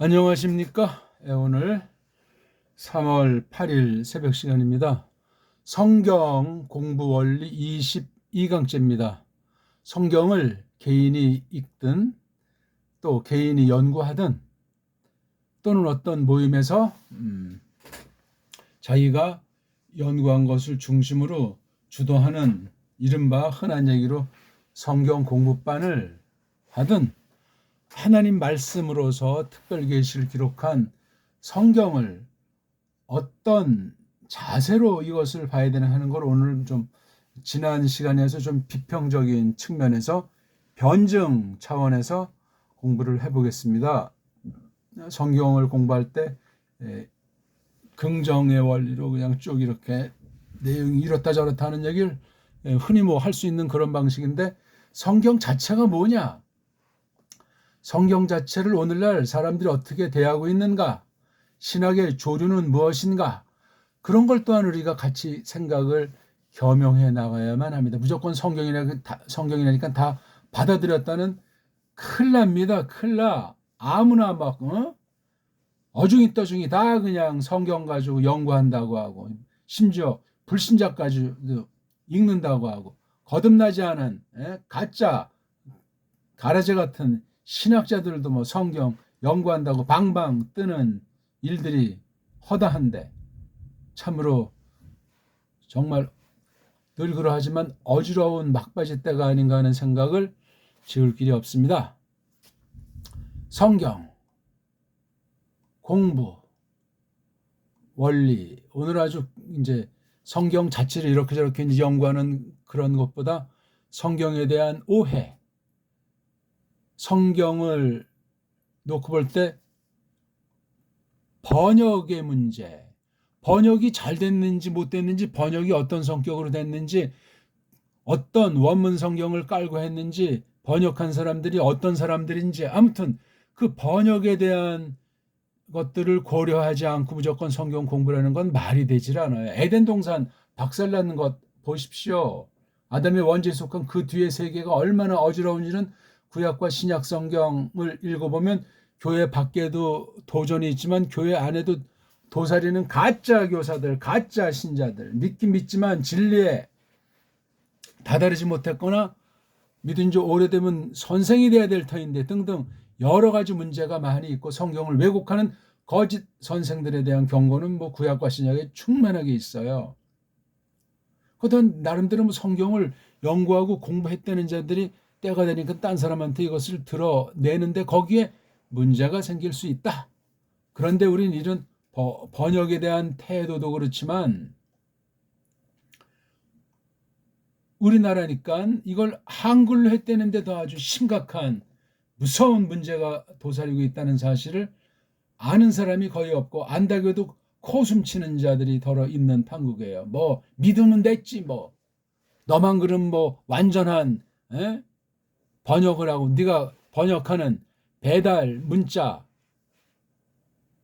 안녕하십니까? 오늘 3월 8일 새벽 시간입니다. 성경 공부 원리 22강째입니다. 성경을 개인이 읽든 또 개인이 연구하든 또는 어떤 모임에서 자기가 연구한 것을 중심으로 주도하는 이른바 흔한 얘기로 성경 공부반을 하든 하나님 말씀으로서 특별 계시를 기록한 성경을 어떤 자세로 이것을 봐야 되나 하는 걸 오늘 좀 지난 시간에서 좀 비평적인 측면에서 변증 차원에서 공부를 해보겠습니다. 성경을 공부할 때 긍정의 원리로 그냥 쭉 이렇게 내용이 이렇다 저렇다 하는 얘기를 흔히 뭐 할 수 있는 그런 방식인데, 성경 자체가 뭐냐? 성경 자체를 오늘날 사람들이 어떻게 대하고 있는가? 신학의 조류는 무엇인가? 그런 걸 또한 우리가 같이 생각을 겸용해 나가야만 합니다. 무조건 성경이라니까 다 받아들였다는 큰일 납니다. 큰일 나. 아무나 막 어중이 떠중이 다 그냥 성경 가지고 연구한다고 하고, 심지어 불신자까지 읽는다고 하고, 거듭나지 않은 가짜 가라제 같은 신학자들도 뭐 성경 연구한다고 방방 뜨는 일들이 허다한데, 참으로 정말 늘 그러하지만 어지러운 막바지 때가 아닌가 하는 생각을 지울 길이 없습니다. 성경 공부 원리, 오늘 아주 이제 성경 자체를 이렇게 저렇게 이제 연구하는 그런 것보다 성경에 대한 오해, 성경을 놓고 볼 때 번역의 문제, 번역이 잘 됐는지 못 됐는지, 번역이 어떤 성격으로 됐는지, 어떤 원문 성경을 깔고 했는지, 번역한 사람들이 어떤 사람들인지, 아무튼 그 번역에 대한 것들을 고려하지 않고 무조건 성경 공부라는 건 말이 되질 않아요. 에덴 동산 박살나는 것 보십시오. 아담의 원죄에 속한 그 뒤의 세계가 얼마나 어지러운지는 구약과 신약 성경을 읽어보면, 교회 밖에도 도전이 있지만 교회 안에도 도사리는 가짜 교사들, 가짜 신자들, 믿긴 믿지만 진리에 다다르지 못했거나 믿은 지 오래되면 선생이 돼야 될 터인데 등등 여러 가지 문제가 많이 있고, 성경을 왜곡하는 거짓 선생들에 대한 경고는 뭐 구약과 신약에 충만하게 있어요. 그렇다면 나름대로 뭐 성경을 연구하고 공부했다는 자들이 때가 되니까 딴 사람한테 이것을 드러내는데 거기에 문제가 생길 수 있다. 그런데 우리는 이런 번역에 대한 태도도 그렇지만, 우리나라니까 이걸 한글로 했다는데도 아주 심각한 무서운 문제가 도사리고 있다는 사실을 아는 사람이 거의 없고, 안다고 해도 코숨치는 자들이 더러 있는 판국이에요. 뭐 믿으면 됐지, 뭐 너만 그럼 뭐 완전한 번역을 하고, 네가 번역하는 배달 문자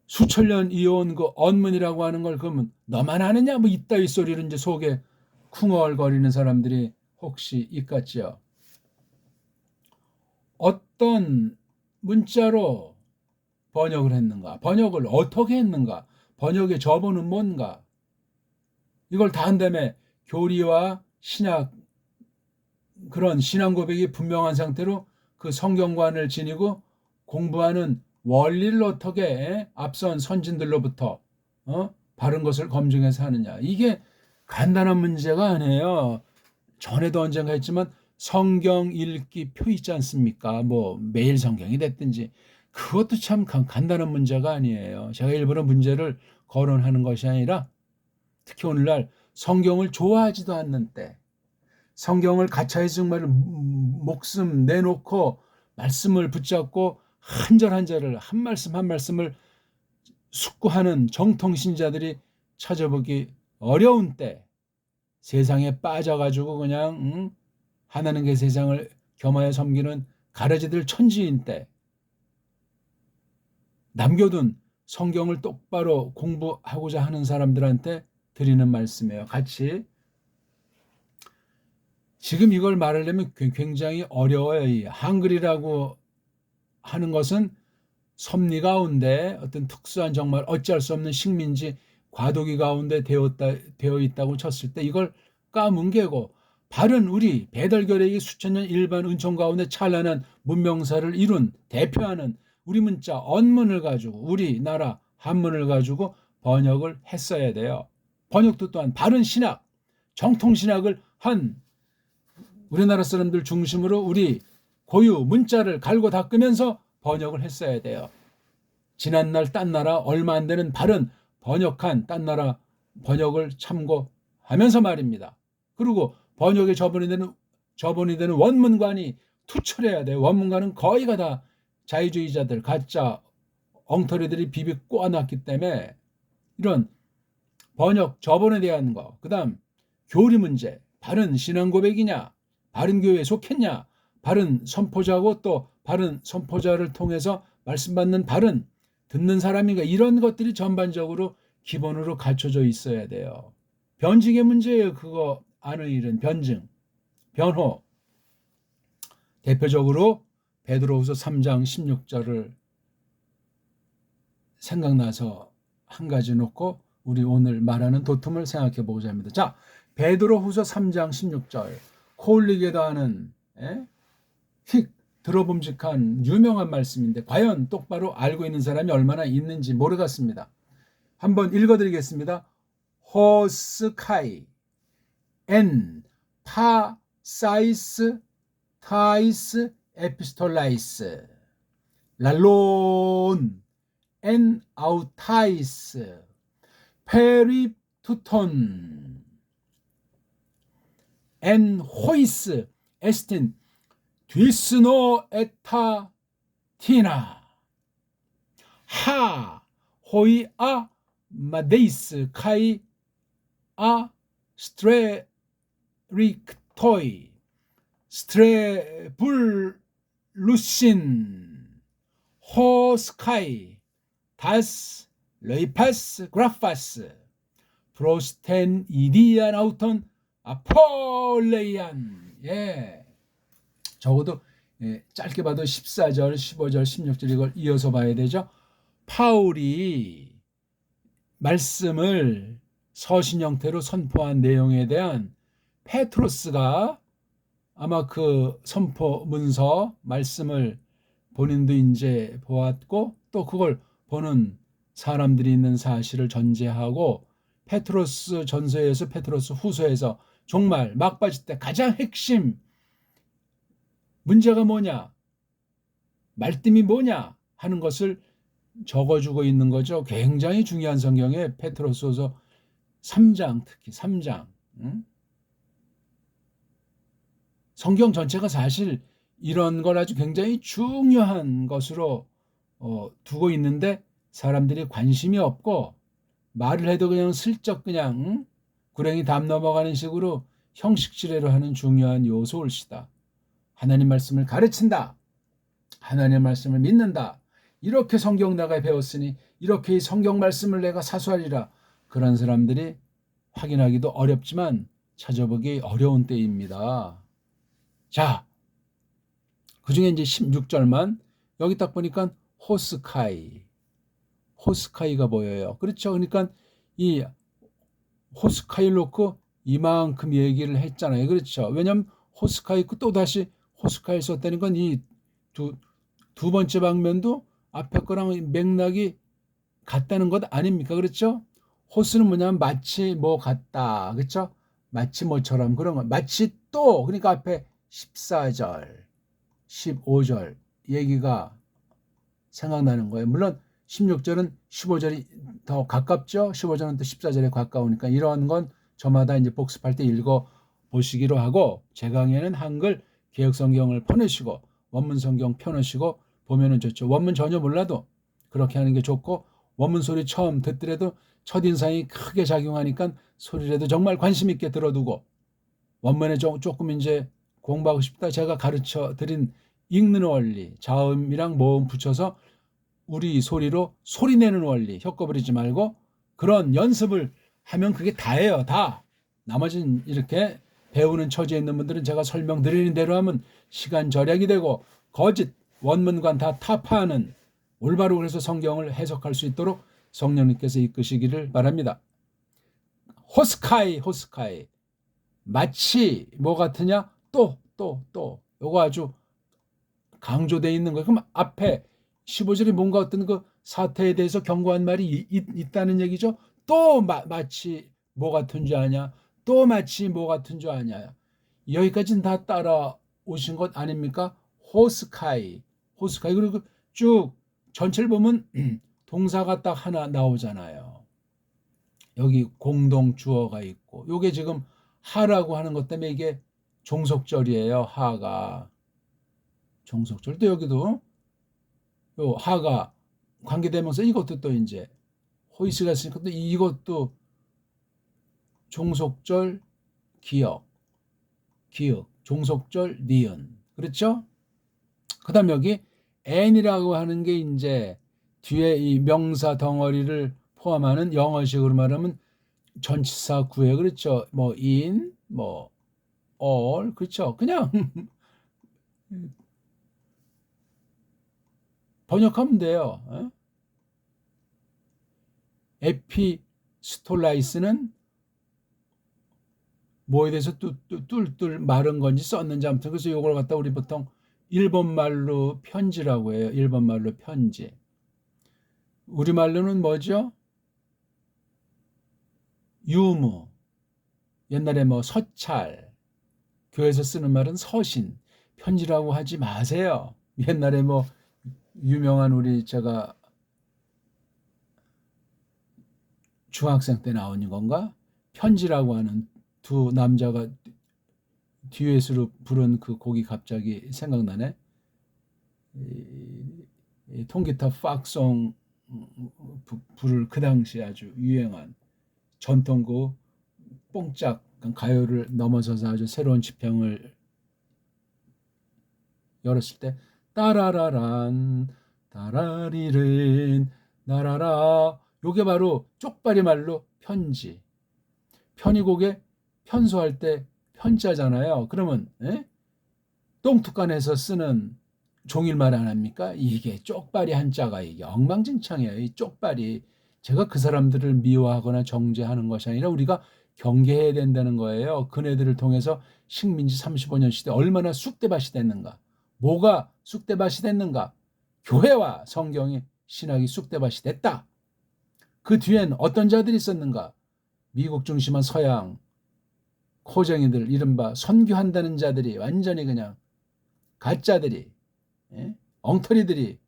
수천 년 이어온 그 언문이라고 하는 걸 그러면 너만 아느냐, 뭐 이따위 소리를 이제 속에 쿵얼거리는 사람들이 혹시 있겠지요. 어떤 문자로 번역을 했는가, 번역을 어떻게 했는가, 번역의 저본은 뭔가, 이걸 다 한 다음에 교리와 신학, 그런 신앙 고백이 분명한 상태로 그 성경관을 지니고 공부하는 원리를 어떻게 앞선 선진들로부터 바른 것을 검증해서 하느냐, 이게 간단한 문제가 아니에요. 전에도 언젠가 했지만 성경 읽기 표 있지 않습니까? 뭐 매일 성경이 됐든지, 그것도 참 간단한 문제가 아니에요. 제가 일부러 문제를 거론하는 것이 아니라, 특히 오늘날 성경을 좋아하지도 않는 때, 성경을 가차에 정말 목숨 내놓고 말씀을 붙잡고 한 절 한 절을, 한 말씀 한 말씀을 숙고하는 정통신자들이 찾아보기 어려운 때, 세상에 빠져가지고 그냥 하나는 그 세상을 겸하여 섬기는 가라지들 천지인 때, 남겨둔 성경을 똑바로 공부하고자 하는 사람들한테 드리는 말씀이에요. 같이 지금 이걸 말하려면 굉장히 어려워요. 이 한글이라고 하는 것은 섭리 가운데 어떤 특수한 정말 어찌할 수 없는 식민지 과도기 가운데 되어 있다고 쳤을 때 이걸 까뭉개고 바른 우리 배달결핵이 수천 년 일반 은총 가운데 찬란한 문명사를 이룬 대표하는 우리 문자 언문을 가지고 우리나라 한문을 가지고 번역을 했어야 돼요. 번역도 또한 바른 신학, 정통신학을 한 우리나라 사람들 중심으로 우리 고유 문자를 갈고 닦으면서 번역을 했어야 돼요. 지난날 딴 나라 얼마 안 되는 바른 번역한 딴 나라 번역을 참고하면서 말입니다. 그리고 번역에 저번이 되는 원문관이 투철해야 돼요. 원문관은 거의가 다 자유주의자들, 가짜 엉터리들이 비비 꼬아놨기 때문에 이런 번역 저번에 대한 거, 그 다음 교리 문제, 바른 신앙 고백이냐, 바른 교회에 속했냐, 바른 선포자고 또 바른 선포자를 통해서 말씀 받는 바른 듣는 사람인가, 이런 것들이 전반적으로 기본으로 갖춰져 있어야 돼요. 변증의 문제예요. 그거 아는 일은 변증, 변호. 대표적으로 베드로후서 3장 16절을 생각나서 한 가지 놓고 우리 오늘 말하는 도tum을 생각해 보고자 합니다. 자, 베드로후서 3장 16절 코올리게도 하는 휙 들어봄직한 유명한 말씀인데 과연 똑바로 알고 있는 사람이 얼마나 있는지 모르겠습니다. 한번 읽어드리겠습니다. 호스카이 엔 파사이스 타이스 에피스톨라이스 랄론 엔 아우타이스 페리투톤 엔 호이스 에스틴 뒤스노 에타 티나 하 호이아 마데이스 카이 아 스트레릭토이 스트레불루신 호스카이 다스 레이파스 그라파스 프로스텐 이디안 아우톤 아폴레이안. 적어도 짧게 봐도 14절, 15절, 16절 이걸 이어서 봐야 되죠. 파울이 말씀을 서신 형태로 선포한 내용에 대한 페트로스가 아마 그 선포 문서 말씀을 본인도 이제 보았고 또 그걸 보는 사람들이 있는 사실을 전제하고 페트로스 전서에서 페트로스 후서에서 정말 막바지 때 가장 핵심 문제가 뭐냐, 말씀이 뭐냐 하는 것을 적어주고 있는 거죠. 굉장히 중요한 성경에 페트로스후서 3장, 특히 3장. 성경 전체가 사실 이런 걸 아주 굉장히 중요한 것으로 두고 있는데 사람들이 관심이 없고 말을 해도 그냥 슬쩍 그냥 구렁이 담 넘어가는 식으로 형식지례로 하는 중요한 요소일시다. 하나님 말씀을 가르친다. 하나님 말씀을 믿는다. 이렇게 성경 내가 배웠으니 이렇게 이 성경 말씀을 내가 사수하리라. 그런 사람들이 확인하기도 어렵지만 찾아보기 어려운 때입니다. 자, 그 중에 이제 16절만 여기 딱 보니까 호스카이가 보여요. 그렇죠. 그러니까 이 호스카이를 놓고 이만큼 얘기를 했잖아요. 그렇죠. 왜냐하면 호스카이 있고 또 다시 호스카이 썼다는 건 이 두 번째 방면도 앞에 거랑 맥락이 같다는 것 아닙니까? 그렇죠. 호스는 뭐냐면 마치 뭐 같다. 그렇죠. 마치 뭐처럼 그런 거. 마치 또 그러니까 앞에 14절, 15절 얘기가 생각나는 거예요. 물론 16절은 15절이 더 가깝죠. 15절은 또 14절에 가까우니까 이런 건 저마다 이제 복습할 때 읽어 보시기로 하고 제 강의에는 한글 개역성경을 펴내시고 원문 성경 펴내시고 보면은 좋죠. 원문 전혀 몰라도 그렇게 하는 게 좋고 원문 소리 처음 듣더라도 첫인상이 크게 작용하니까 소리라도 정말 관심 있게 들어두고 원문에 조금 이제 공부하고 싶다. 제가 가르쳐 드린 읽는 원리, 자음이랑 모음 붙여서 우리 소리로 소리내는 원리, 혀꺼부리지 말고 그런 연습을 하면 그게 다예요. 다. 나머지는 이렇게 배우는 처지에 있는 분들은 제가 설명드리는 대로 하면 시간 절약이 되고 거짓 원문관 다 타파하는 올바로 그래서 성경을 해석할 수 있도록 성령님께서 이끄시기를 바랍니다. 호스카이, 호스카이. 마치 뭐 같으냐? 또. 요거 아주 강조되어 있는 거예요. 그럼 앞에 15절에 뭔가 어떤 그 사태에 대해서 경고한 말이 있다는 얘기죠. 또 마치 뭐 같은 줄 아냐? 또 마치 뭐 같은 줄 아냐? 여기까지는 다 따라오신 것 아닙니까? 호스카이. 그리고 쭉 전체를 보면 동사가 딱 하나 나오잖아요. 여기 공동 주어가 있고 요게 지금 하라고 하는 것 때문에 이게 종속절이에요. 하가 종속절. 또 여기도 요 하가 관계대명사 이것도 또 이제 호이스가 있으니까 또 이것도 종속절 기역 종속절 니은. 그렇죠? 그다음 여기 and이라고 하는 게 이제 뒤에 이 명사 덩어리를 포함하는 영어식으로 말하면 전치사 구에 그렇죠. 뭐 in, 뭐 all 그렇죠. 그냥 번역하면 돼요. 에피스톨라이스는 뭐에 대해서 뚫뚫 마른 건지 썼는지 아무튼 그래서 이걸 갖다 우리 보통 일본말로 편지라고 해요. 일본말로 편지. 우리말로는 뭐죠? 유무. 옛날에 뭐 서찰. 교회에서 쓰는 말은 서신. 편지라고 하지 마세요. 옛날에 뭐 유명한 우리 제가 중학생 때 나온 건가? 편지라고 하는 두 남자가 듀엣으로 부른 그 곡이 갑자기 생각나네. 이 통기타 팍송 부를 그 당시 아주 유행한 전통곡 뽕짝 가요를 넘어서서 아주 새로운 지평을 열었을 때 따라라란 따라리른 나라라 요게 바로 쪽발이 말로 편지. 편의곡에 편소할 때 편자잖아요. 그러면 똥툭간에서 쓰는 종일말 안 합니까? 이게 쪽발이 한자가 이게 엉망진창이에요. 이 쪽발이 제가 그 사람들을 미워하거나 정죄하는 것이 아니라 우리가 경계해야 된다는 거예요. 그네들을 통해서 식민지 35년 시대 얼마나 쑥대밭이 됐는가. 뭐가 쑥대밭이 됐는가. 교회와 성경이 신학이 쑥대밭이 됐다. 그 뒤엔 어떤 자들이 있었는가. 미국 중심한 서양 코쟁이들 이른바 선교한다는 자들이 완전히 그냥 가짜들이 엉터리들이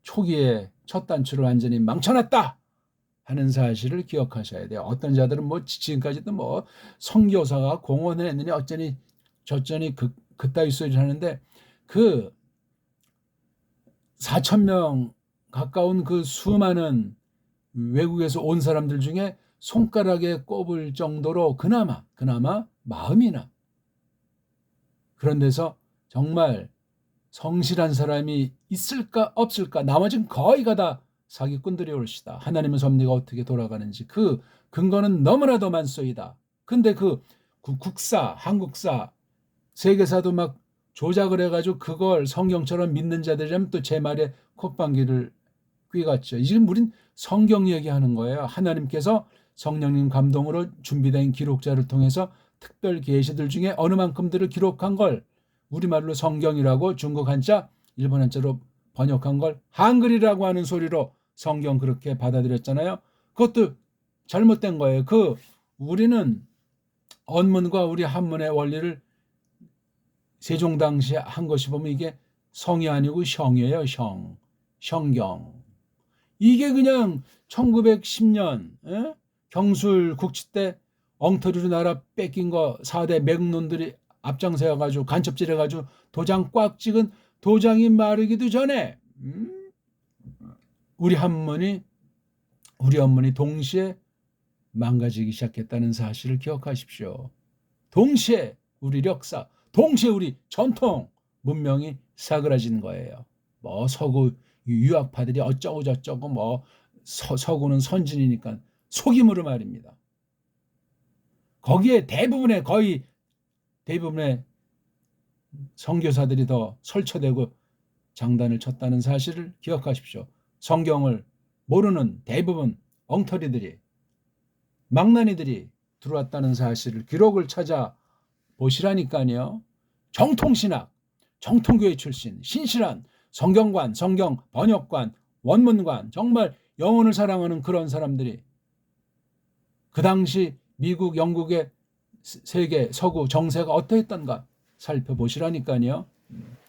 초기에 첫 단추를 완전히 망쳐놨다 하는 사실을 기억하셔야 돼요. 어떤 자들은 뭐 지금까지도 뭐 선교사가 공헌을 했느니 어쩌니 저쩌니 그따위 소리를 하는데 그 4,000명 가까운 그 수많은 외국에서 온 사람들 중에 손가락에 꼽을 정도로 그나마 마음이나 그런 데서 정말 성실한 사람이 있을까 없을까. 나머지는 거의가 다 사기꾼들이 올시다. 하나님의 섭리가 어떻게 돌아가는지 그 근거는 너무나도 많소이다. 근데 그 국사 한국사 세계사도 막 조작을 해가지고 그걸 성경처럼 믿는 자들이라면 또 제 말에 콧방귀를 뀌갔죠. 지금 우린 성경 얘기하는 거예요. 하나님께서 성령님 감동으로 준비된 기록자를 통해서 특별 계시들 중에 어느 만큼들을 기록한 걸 우리말로 성경이라고 중국 한자, 일본 한자로 번역한 걸 한글이라고 하는 소리로 성경 그렇게 받아들였잖아요. 그것도 잘못된 거예요. 우리는 언문과 우리 한문의 원리를 세종 당시에 한 것이 보면 이게 성이 아니고 형이에요. 형경. 이게 그냥 1910년 경술 국치 때 엉터리로 나라 뺏긴 거 4대 맥론들이 앞장서가지고 간첩질해가지고 도장 꽉 찍은 도장이 마르기도 전에 우리 언문이 동시에 망가지기 시작했다는 사실을 기억하십시오. 동시에 우리 역사, 동시에 우리 전통 문명이 사그라진 거예요. 뭐 서구 유학파들이 어쩌고 저쩌고 뭐 서구는 선진이니까 속임으로 말입니다. 거기에 거의 대부분의 선교사들이 더 설쳐되고 장단을 쳤다는 사실을 기억하십시오. 성경을 모르는 대부분 엉터리들이, 망나니들이 들어왔다는 사실을 기록을 찾아 보시라니까요. 정통신학, 정통교회 출신, 신실한 성경관, 성경 번역관, 원문관, 정말 영혼을 사랑하는 그런 사람들이 그 당시 미국, 영국의 세계, 서구 정세가 어떠했던가 살펴보시라니까요.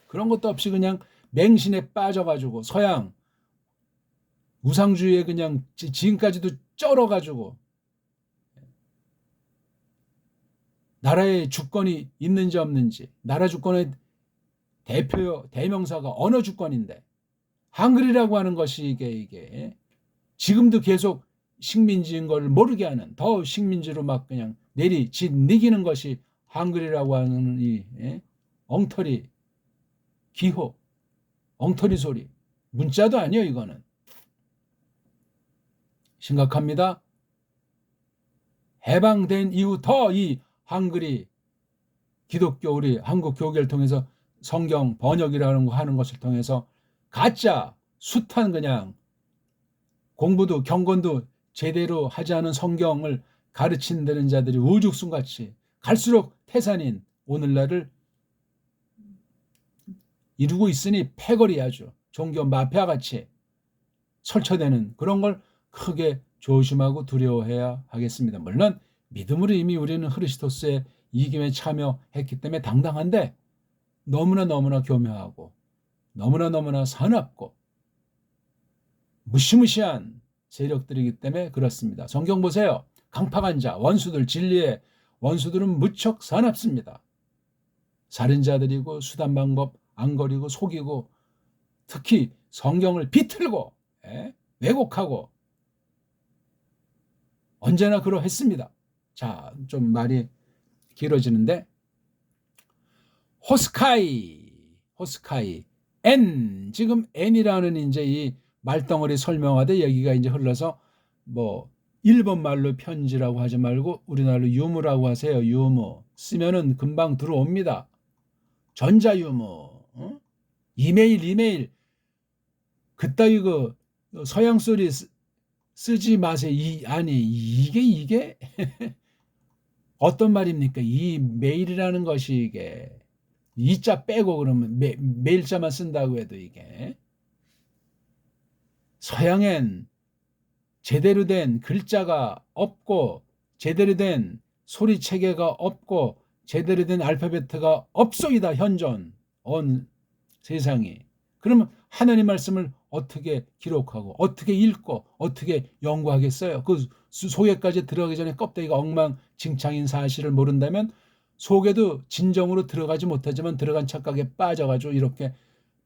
그런 것도 없이 그냥 맹신에 빠져가지고 서양 우상주의에 그냥 지금까지도 쩔어가지고 나라의 주권이 있는지 없는지, 나라 주권의 대명사가 언어 주권인데 한글이라고 하는 것이 이게 지금도 계속 식민지인 걸 모르게 하는, 더 식민지로 막 그냥 내리기는 것이 한글이라고 하는 이 엉터리 기호, 엉터리 소리, 문자도 아니에요. 이거는 심각합니다. 해방된 이후 더 이 한글이 기독교 우리 한국 교계를 통해서 성경 번역이라는 거 하는 것을 통해서 가짜 숱한 그냥 공부도 경건도 제대로 하지 않은 성경을 가르치는 자들이 우죽순같이 갈수록 태산인 오늘날을 이루고 있으니 패거리 아주 종교 마피아같이 설쳐되는 그런 걸 크게 조심하고 두려워해야 하겠습니다. 물론 믿음으로 이미 우리는 그리스도스의 이김에 참여했기 때문에 당당한데 너무나 교묘하고 너무나 사납고 무시무시한 세력들이기 때문에 그렇습니다. 성경 보세요. 강팍한 자, 원수들, 진리의 원수들은 무척 사납습니다. 살인자들이고 수단 방법 안 거리고 속이고 특히 성경을 비틀고 왜곡하고 언제나 그러했습니다. 자, 좀 말이 길어지는데 호스카이 N, 지금 N이라는 이제 이 말덩어리 설명하되 여기가 이제 흘러서 뭐 일본 말로 편지라고 하지 말고 우리나라로 유무라고 하세요. 유무 쓰면은 금방 들어옵니다. 전자유무, 이메일 그따위 그 서양 소리 쓰지 마세요. 아니 이게 어떤 말입니까? 이 메일이라는 것이 이게 이자 빼고 그러면 메일자만 쓴다고 해도 이게 서양엔 제대로 된 글자가 없고 제대로 된 소리 체계가 없고 제대로 된 알파벳가 없소이다. 현존 온 세상이. 그러면 하나님 말씀을 어떻게 기록하고 어떻게 읽고 어떻게 연구하겠어요? 그 속에까지 들어가기 전에 껍데기가 엉망진창인 사실을 모른다면 속에도 진정으로 들어가지 못하지만 들어간 착각에 빠져가지고 이렇게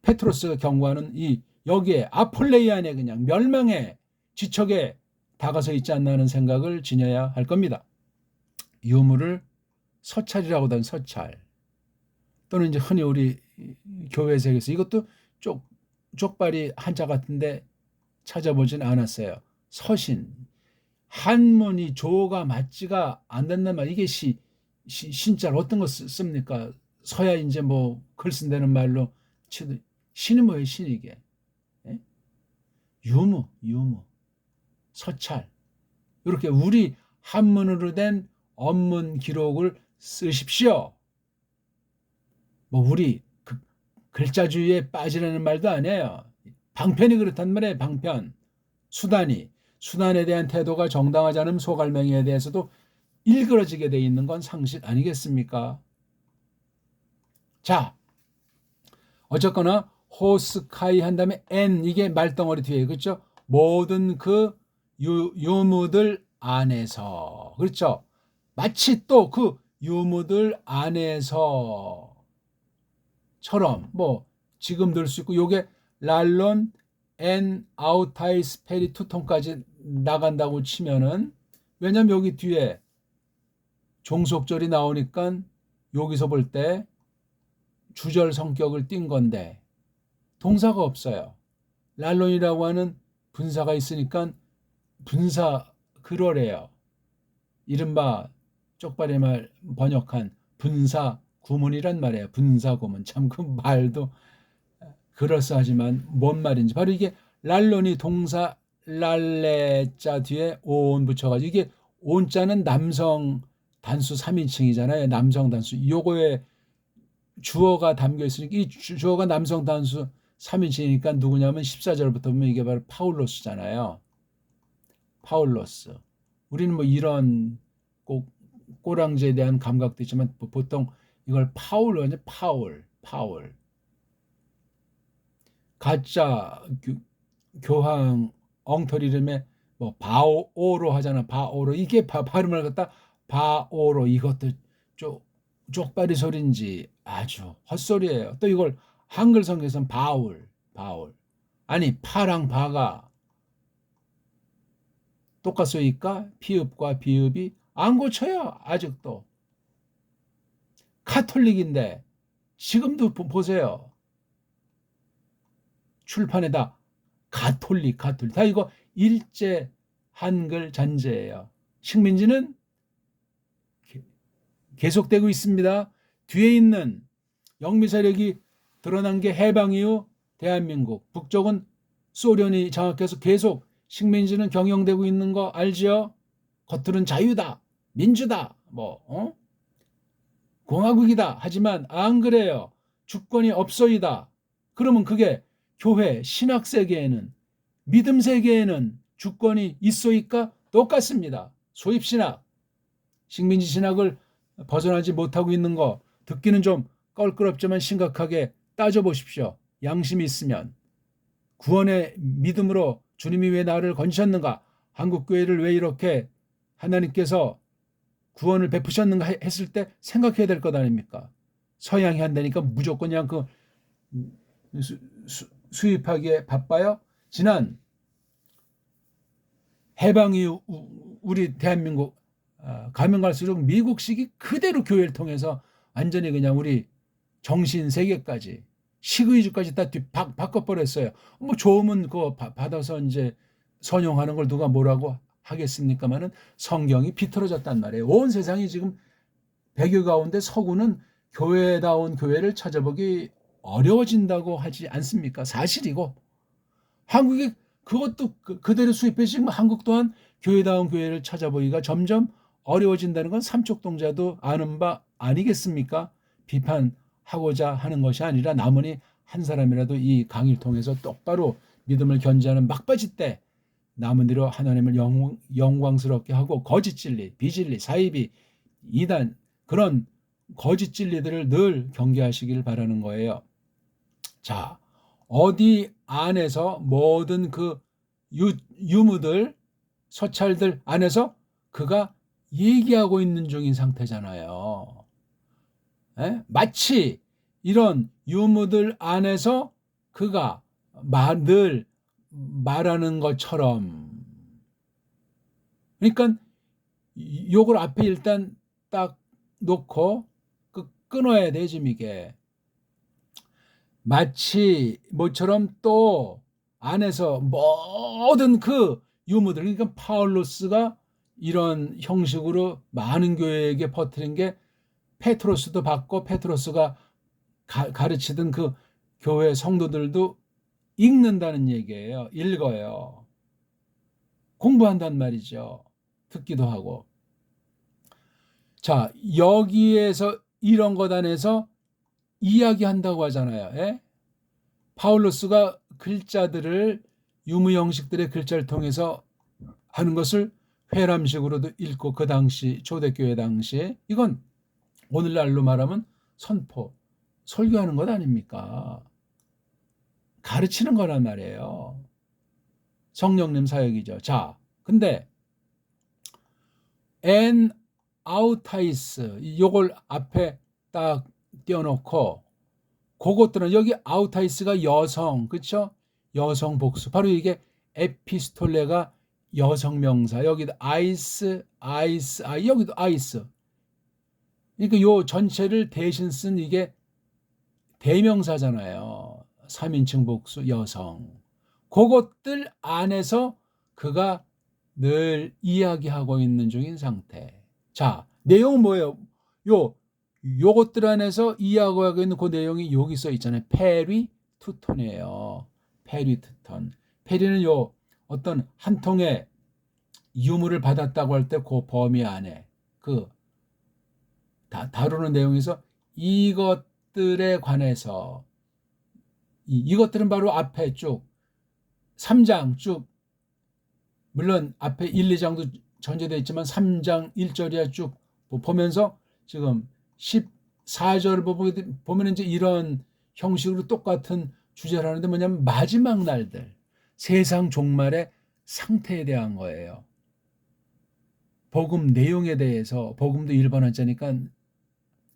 페트로스가 경고하는 이 여기에 아폴레이 안에 그냥 멸망의 지척에 다가서 있지 않나 하는 생각을 지녀야 할 겁니다. 유물을 서찰이라고 하는 서찰 또는 이제 흔히 우리 교회에서 이것도 쪽발이 한자 같은데 찾아보진 않았어요. 서신 한문이 조가 맞지가 않는단 말. 이게 신자로 어떤 거 씁니까? 서야 이제 뭐 글 쓴다는 말로 신이 뭐예요? 신이 이게 유무 서찰 이렇게 우리 한문으로 된 언문 기록을 쓰십시오. 뭐 우리 글자주의에 빠지라는 말도 아니에요. 방편이 그렇단 말이에요. 방편. 수단에 대한 태도가 정당하지 않은 소갈맹이에 대해서도 일그러지게 돼 있는 건 상식 아니겠습니까? 자, 어쨌거나 호스카이 한 다음에 N 이게 말덩어리 뒤에 그렇죠? 모든 그 유무들 안에서 그렇죠? 마치 또 그 유무들 안에서처럼 뭐 지금 들 수 있고 요게 랄론 엔 아우타이스 페리 투톤까지 나간다고 치면은 왜냐면 여기 뒤에 종속절이 나오니까 여기서 볼 때 주절 성격을 띈 건데 동사가 없어요. 랄론이라고 하는 분사가 있으니까 분사 그러래요. 이른바 쪽발의 말 번역한 분사 구문이란 말이에요. 분사 구문. 참 그 말도 그럴싸하지만 뭔 말인지 바로 이게 랄론이 동사 랄레자 뒤에 온 붙여가지고 이게 온자는 남성 단수 3인칭이잖아요. 남성 단수. 요거에 주어가 담겨 있으니까 이 주어가 남성 단수 3인칭이니까 누구냐면 14절부터 보면 이게 바로 파울로스잖아요. 파울로스. 우리는 뭐 이런 꼬랑지에 대한 감각도 있지만 보통 이걸 파울. 가짜 교황 엉터리 이름에 뭐 바오로 하잖아. 바오로. 이게 발음을 갖다 바오로. 이것도 쪽발이 소리인지 아주 헛소리예요. 또 이걸 한글 성경에서는 바울. 아니 파랑 바가 똑같소이까? 피읍과 비읍이 안 고쳐요. 아직도. 카톨릭인데 지금도 보세요. 출판에다 가톨릭 다 이거 일제 한글 잔재예요. 식민지는 계속되고 있습니다. 뒤에 있는 영미세력이 드러난 게 해방 이후 대한민국, 북쪽은 소련이 장악해서 계속 식민지는 경영되고 있는 거 알죠? 겉으로는 자유다, 민주다, 공화국이다. 하지만 안 그래요. 주권이 없어이다. 그러면 그게 교회, 신학 세계에는, 믿음 세계에는 주권이 있어이까? 똑같습니다. 소입신학, 식민지 신학을 벗어나지 못하고 있는 거 듣기는 좀 껄끄럽지만 심각하게 따져보십시오. 양심이 있으면. 구원의 믿음으로 주님이 왜 나를 건지셨는가? 한국교회를 왜 이렇게 하나님께서 구원을 베푸셨는가 했을 때 생각해야 될 것 아닙니까? 서양이 한다니까 무조건 그냥 수입하기에 바빠요? 지난 해방 이후 우리 대한민국 가면 갈수록 미국식이 그대로 교회를 통해서 완전히 그냥 우리 정신 세계까지 식의주까지 다 바꿔버렸어요. 뭐 좋으면 그거 받아서 이제 선용하는 걸 누가 뭐라고 하겠습니까만은 성경이 비틀어졌단 말이에요. 온 세상이 지금 배교 가운데 서구는 교회다운 교회를 찾아보기 어려워진다고 하지 않습니까? 사실이고 한국이 그것도 그대로 수입해서 한국 또한 교회다운 교회를 찾아보기가 점점 어려워진다는 건 삼척동자도 아는 바 아니겠습니까? 비판하고자 하는 것이 아니라 남은이 한 사람이라도 이 강의를 통해서 똑바로 믿음을 견지하는 막바지 때 남은 대로 하나님을 영광스럽게 하고 거짓 진리, 비진리, 사이비, 이단 그런 거짓 진리들을 늘 경계하시길 바라는 거예요. 자, 어디 안에서 모든 그 유무들, 서찰들 안에서 그가 얘기하고 있는 중인 상태잖아요. 마치 이런 유무들 안에서 그가 늘 말하는 것처럼. 그러니까 요걸 앞에 일단 딱 놓고 끊어야 돼. 지금 이게 마치 뭐처럼 또 안에서 모든 그 유무들, 그러니까 파울로스가 이런 형식으로 많은 교회에게 퍼뜨린 게 페트로스도 받고 페트로스가 가르치던 그 교회 성도들도 읽는다는 얘기예요. 읽어요. 공부한단 말이죠. 듣기도 하고. 자, 여기에서 이런 것 안에서 이야기한다고 하잖아요. 파울로스가 글자들을 유무 형식들의 글자를 통해서 하는 것을 회람식으로도 읽고 그 당시 초대교회 당시 이건 오늘날로 말하면 선포, 설교하는 것 아닙니까? 가르치는 거란 말이에요. 성령님 사역이죠. 자, 근데 엔 아우타이스 요걸 앞에 딱 띄워놓고 그것들은 여기 아우타이스가 여성, 그렇죠? 여성 복수. 바로 이게 에피스톨레가 여성 명사. 여기도 아이스, 여기도 아이스. 그러니까 요 전체를 대신 쓴 이게 대명사잖아요. 3인칭 복수 여성. 그것들 안에서 그가 늘 이야기하고 있는 중인 상태. 자, 내용은 뭐예요? 요것들 안에서 이야기하고 있는 그 내용이 여기 써 있잖아요. 페리 투톤이에요. 페리 투톤. 페리는 요 어떤 한 통의 유물을 받았다고 할 때 그 범위 안에 그 다루는 내용에서 이것들에 관해서 이것들은 바로 앞에 쭉 3장 쭉 물론 앞에 1, 2장도 전제되어 있지만 3장 1절이야 쭉 보면서 지금 14절 보면 이제 이런 형식으로 똑같은 주제를 하는데 뭐냐면 마지막 날들 세상 종말의 상태에 대한 거예요. 복음 내용에 대해서 복음도 1번원자니까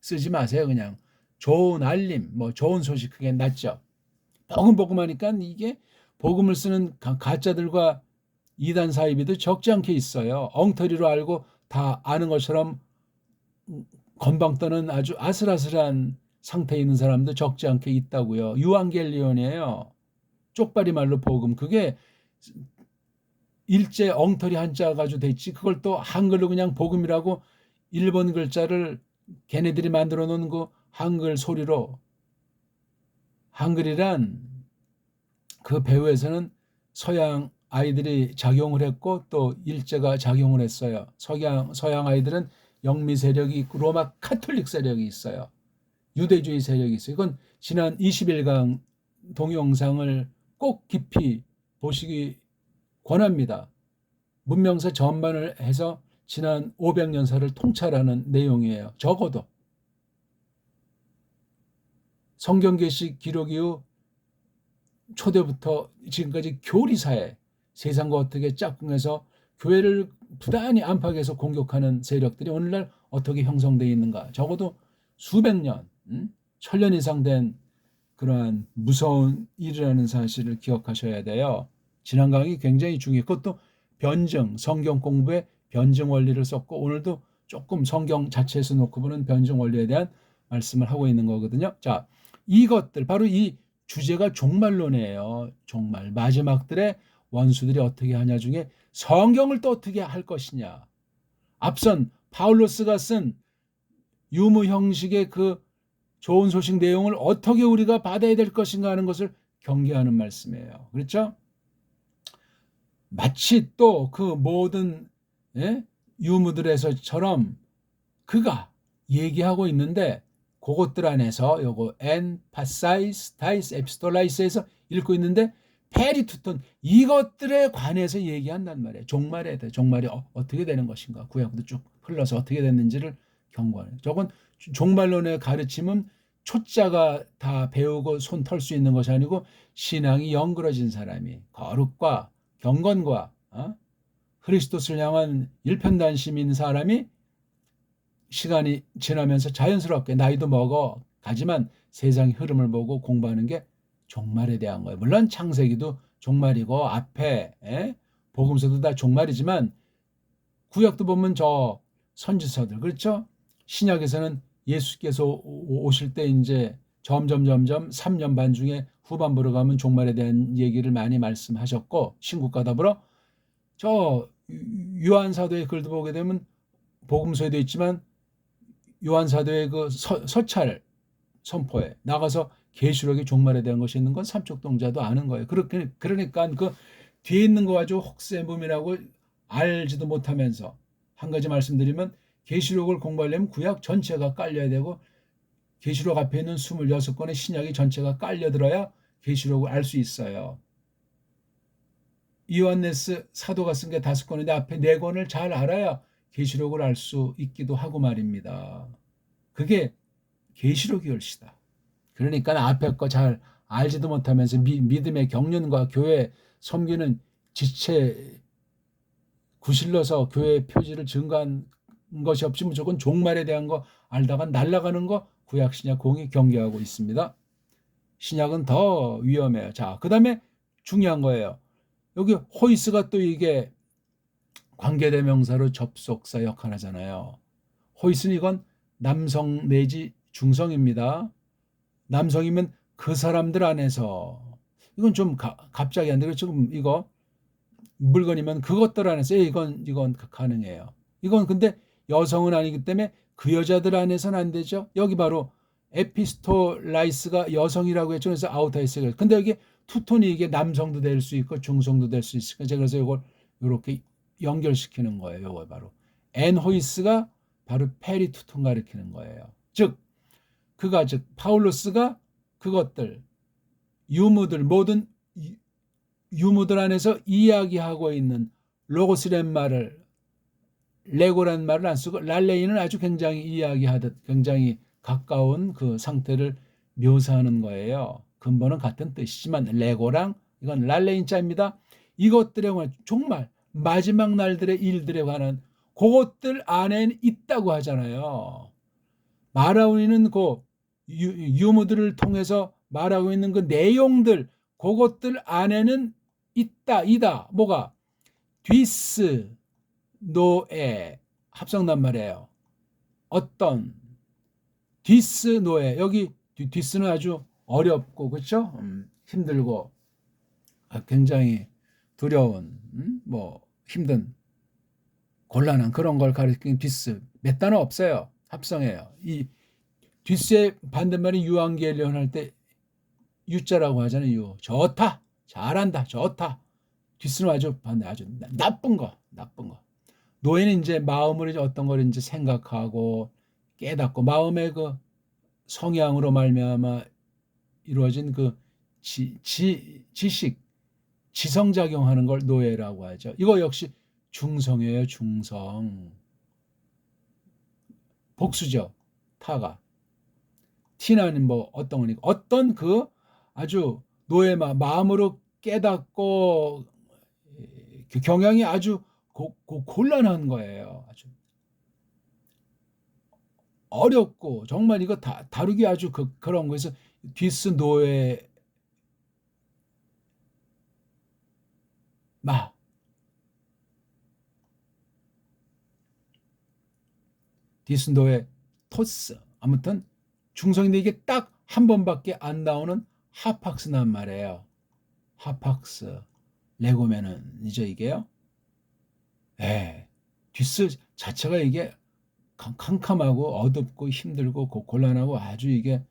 쓰지 마세요. 그냥 좋은 알림, 뭐 좋은 소식 그게 낫죠. 복음 하니까 이게 복음을 쓰는 가짜들과 이단 사이비도 적지 않게 있어요. 엉터리로 알고 다 아는 것처럼 건방 떠는 아주 아슬아슬한 상태에 있는 사람도 적지 않게 있다고요. 유앙겔리온이에요. 쪽발이 말로 복음. 그게 일제 엉터리 한자 가지고 됐지. 그걸 또 한글로 그냥 복음이라고 일본 글자를 걔네들이 만들어 놓은 그 한글 소리로 한글이란 그 배후에서는 서양 아이들이 작용을 했고 또 일제가 작용을 했어요. 서양 아이들은 영미 세력이 있고 로마 카톨릭 세력이 있어요. 유대주의 세력이 있어요. 이건 지난 20일강 동영상을 꼭 깊이 보시기 권합니다. 문명사 전반을 해서 지난 500년사를 통찰하는 내용이에요. 적어도 성경계시 기록 이후 초대부터 지금까지 교리사에 세상과 어떻게 짝꿍해서 교회를 부단히 안팎에서 공격하는 세력들이 오늘날 어떻게 형성되어 있는가. 적어도 수백 년, 천년 이상 된 그러한 무서운 일이라는 사실을 기억하셔야 돼요. 지난 강의 굉장히 중요해요. 그것도 변증, 성경 공부에 변증 원리를 썼고 오늘도 조금 성경 자체에서 놓고 보는 변증 원리에 대한 말씀을 하고 있는 거거든요. 자, 이것들 바로 이 주제가 종말론이에요. 종말. 마지막들의 원수들이 어떻게 하냐 중에 성경을 또 어떻게 할 것이냐. 앞선 파울로스가 쓴 유무 형식의 그 좋은 소식 내용을 어떻게 우리가 받아야 될 것인가 하는 것을 경계하는 말씀이에요. 그렇죠? 마치 또 그 모든 유무들에서처럼 그가 얘기하고 있는데 그것들 안에서 요거 엔파사이스, 다이스, 에피스톨라이스에서 읽고 있는데 페리투톤 이것들에 관해서 얘기한단 말이에요. 종말에 대해 종말이 어떻게 되는 것인가 구약도 쭉 흘러서 어떻게 됐는지를 경고하는. 저건 종말론의 가르침은 초짜가 다 배우고 손 털 수 있는 것이 아니고 신앙이 영그러진 사람이 거룩과 경건과 그리스도를 향한 일편단심인 사람이 시간이 지나면서 자연스럽게 나이도 먹어 가지만 세상의 흐름을 보고 공부하는 게 종말에 대한 거예요. 물론 창세기도 종말이고 앞에 복음서도 다 종말이지만 구약도 보면 저 선지서들 그렇죠? 신약에서는 예수께서 오실 때 이제 점점 3년 반 중에 후반부로 가면 종말에 대한 얘기를 많이 말씀하셨고 신국과 더불어 저 요한사도의 글도 보게 되면 복음서에도 있지만 요한사도의 그 서찰 선포에 나가서 계시록의 종말에 대한 것이 있는 건 삼척동자도 아는 거예요. 그러니까 그 뒤에 있는 거 가지고 혹세무민하고 알지도 못하면서 한 가지 말씀드리면 계시록을 공부하려면 구약 전체가 깔려야 되고 계시록 앞에 있는 26권의 신약이 전체가 깔려들어야 계시록을 알 수 있어요. 요한네스 사도가 쓴 게 5권인데 앞에 4권을 잘 알아야 계시록을 알 수 있기도 하고 말입니다. 그게 계시록이 열시다. 그러니까 앞에 거 잘 알지도 못하면서 믿음의 경륜과 교회 섬기는 지체 구실러서 교회 표지를 증거한 것이 없이 무조건 종말에 대한 거 알다가 날아가는 거 구약 신약 공이 경계하고 있습니다. 신약은 더 위험해요. 자, 그다음에 중요한 거예요. 여기 호이스가 또 이게 관계대명사로 접속사 역할 하잖아요. 호이스는 이건 남성 내지 중성입니다. 남성이면 그 사람들 안에서 이건 좀 갑자기 안 되고 지금 이거 물건이면 그것들 안에서 이건 가능해요. 이건 근데 여성은 아니기 때문에 그 여자들 안에서는 안 되죠. 여기 바로 에피스톨라이스가 여성이라고 했죠. 그래서 아우타이스가. 근데 여기 투톤이 이게 남성도 될 수 있고 중성도 될 수 있으니까 제가 그래서 이걸 이렇게 연결시키는 거예요. 이거 바로 엔호이스가 바로 페리 투톤 가리키는 거예요. 즉 파울로스가 그것들 유무들 모든 유무들 안에서 이야기하고 있는 로고스란 말을 레고란 말을 안 쓰고 랄레이는 아주 굉장히 이야기하듯 굉장히 가까운 그 상태를 묘사하는 거예요. 근본은 같은 뜻이지만 레고랑 이건 랄레인자입니다. 이것들에 관한 정말 마지막 날들의 일들에 관한 그것들 안에 있다고 하잖아요. 말하고 있는 그 유무들을 통해서 말하고 있는 그 내용들 그것들 안에는 이다. 뭐가? 디스 노에 합성단 말이에요. 어떤 디스 노에 여기 디스는 아주 어렵고 그렇죠? 힘들고 굉장히 두려운 뭐 힘든 곤란한 그런 걸 가리키는 디스 몇 단어 없어요. 합성해요. 이 디스의 반대말이 유앙겔리온 할 때 유자라고 하잖아요. 유 좋다 잘한다 좋다. 디스는 아주 반대 아주 나쁜 거. 노예는 이제 마음으로 이제 어떤 걸 이제 생각하고 깨닫고 마음의 그 성향으로 말미암아 이루어진 그 지식, 지성작용하는 걸 노예라고 하죠. 이거 역시 중성이에요. 중성. 복수죠. 타가. 티나는 뭐 어떤 거니까 어떤 그 아주 노예 마음으로 깨닫고 그 경향이 아주 곤란한 거예요. 아주 어렵고 정말 이거 다루기 아주 그런 거에서 디스 노예 마 디스 노예 토스 아무튼 중성인데 이게 딱 한 번밖에 안 나오는 하팍스란 말이에요. 하팍스 레고면은이죠 이게요. 디스 자체가 이게 캄캄하고 어둡고 힘들고 곤란하고 아주 이게